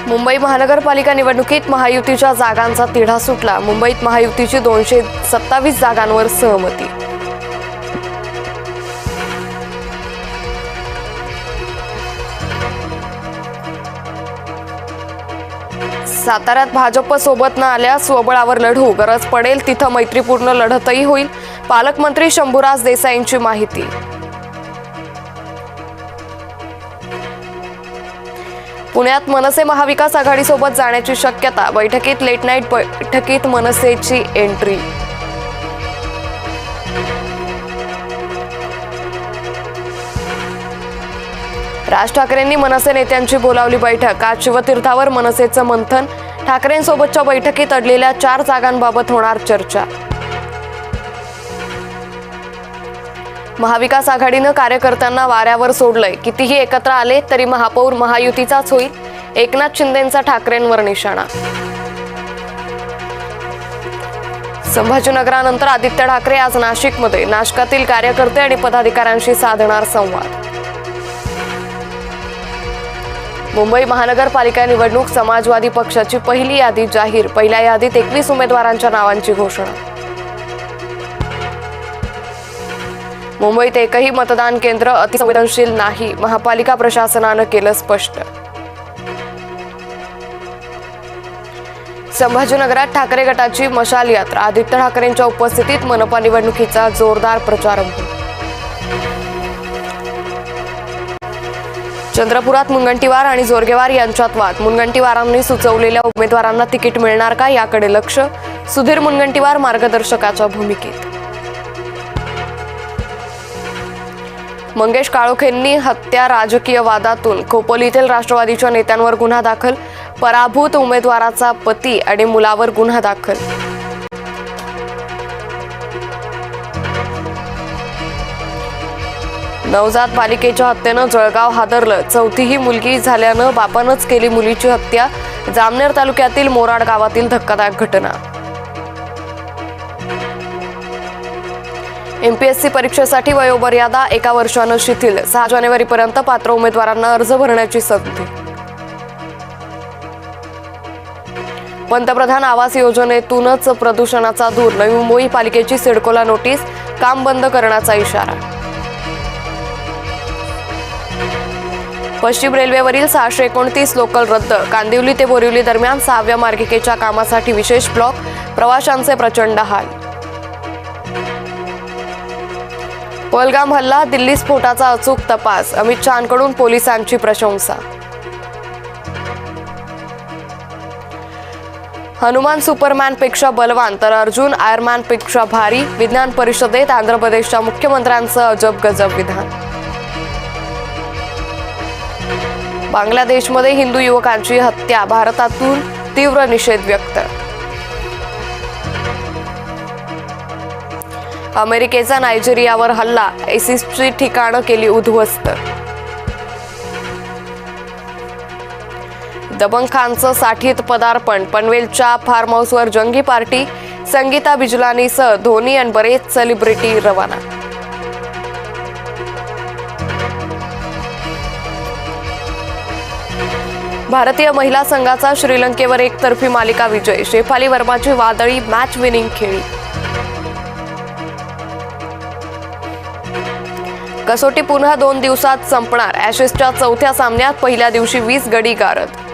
मुंबई महानगरपालिका निवडणुकीत महायुतीच्या जागांचा तिढा सुटला। मुंबईत महायुतीची 227 जागांवर सहमती। साताऱ्यात भाजप सोबत न आल्यास स्वबळावर लढू, गरज पडेल तिथं मैत्रीपूर्ण लढतही होईल। पालकमंत्री शंभूराज देसाईंची माहिती। पुण्यात मनसे महाविकास आघाडीसोबत जाण्याची शक्यता, बैठकीत लेट नाईट बैठकीत मनसेची एंट्री। राज ठाकरेंनी मनसे नेत्यांची बोलावली बैठक, आज शिवतीर्थावर मनसेचं मंथन। ठाकरेंसोबतच्या बैठकीत अडलेल्या 4 जागांबाबत होणार चर्चा। महाविकास आघाडीनं कार्यकर्त्यांना वाऱ्यावर सोडलंय, कितीही एकत्र आले तरी महापौर महायुतीचाच होईल। एकनाथ शिंदेंचा ठाकरेंवर निशाणा। संभाजीनगरानंतर आदित्य ठाकरे आज नाशिकमध्ये, नाशकातील कार्यकर्ते आणि पदाधिकाऱ्यांशी साधणार संवाद। मुंबई महानगरपालिका निवडणूक, समाजवादी पक्षाची पहिली यादी जाहीर, पहिल्या यादीत 21 उमेदवारांच्या नावांची घोषणा। मुंबईत एकही मतदान केंद्र अतिसंवेदनशील नाही, महापालिका प्रशासनानं केलं स्पष्ट। संभाजीनगरात ठाकरे गटाची मशाल यात्रा, आदित्य ठाकरेंच्या उपस्थितीत मनपा निवडणुकीचा जोरदार प्रचारारंभ। चंद्रपुरात मुनगंटीवार आणि जोरगेवार यांच्यात वाद, मुनगंटीवारांनी सुचवलेल्या उमेदवारांना तिकीट मिळणार का याकडे लक्ष, सुधीर मुनगंटीवार मार्गदर्शकाच्या भूमिकेत। मंगेश काळोखेंनी हत्या राजकीय वादातून, खोपोलीतील राष्ट्रवादीच्या नेत्यांवर गुन्हा दाखल, पराभूत उमेदवाराचा पती आणि मुलावर गुन्हा दाखल। नवजात बालिकेच्या हत्येनं जळगाव हादरलं, चौथीही मुलगी झाल्यानं बापानंच केली मुलीची हत्या, जामनेर तालुक्यातील मोराड गावातील धक्कादायक घटना। एमपीएससी परीक्षेसाठी वयोमर्यादा 1 वर्षानं शिथिल, 6 जानेवारीपर्यंत पात्र उमेदवारांना अर्ज भरण्याची संधी। पंतप्रधान आवास योजनेतूनच प्रदूषणाचा धूर, नवी मुंबई पालिकेची सिडकोला नोटीस, काम बंद करण्याचा इशारा। पश्चिम रेल्वेवरील 629 लोकल रद्द, कांदिवली ते बोरिवली दरम्यान 6व्या मार्गिकेच्या कामासाठी विशेष ब्लॉक, प्रवाशांचे प्रचंड हाल। पहलगाम हल्ला, दिल्ली स्फोटाचा अचूक तपास, अमित शहांकडून पोलिसांची प्रशंसा। हनुमान सुपरमॅनपेक्षा बलवान तर अर्जुन आयरमॅनपेक्षा भारी, विज्ञान परिषदेत आंध्र प्रदेशच्या मुख्यमंत्र्यांचं अजब गजब विधान। बांगलादेशमध्ये हिंदू युवकांची हत्या, भारतातून तीव्र निषेध व्यक्त। अमेरिकेचा नायजेरियावर हल्ला, आयसिसची ठिकाणं केली उद्ध्वस्त। दबंग खानचं 60th पदार्पण, पनवेलच्या फार्म हाऊसवर जंगी पार्टी, संगीता बिजलानीसह धोनी आणि बरेच सेलिब्रिटी रवाना। भारतीय महिला संघाचा श्रीलंकेवर एकतर्फी मालिका विजय, शेफाली वर्माची वादळी मॅच विनिंग खेळी। कसोटी पुन्हा 2 दिवसात संपणार, ॲशेसच्या 4थ्या सामन्यात पहिल्या दिवशी 20 गडी गारद।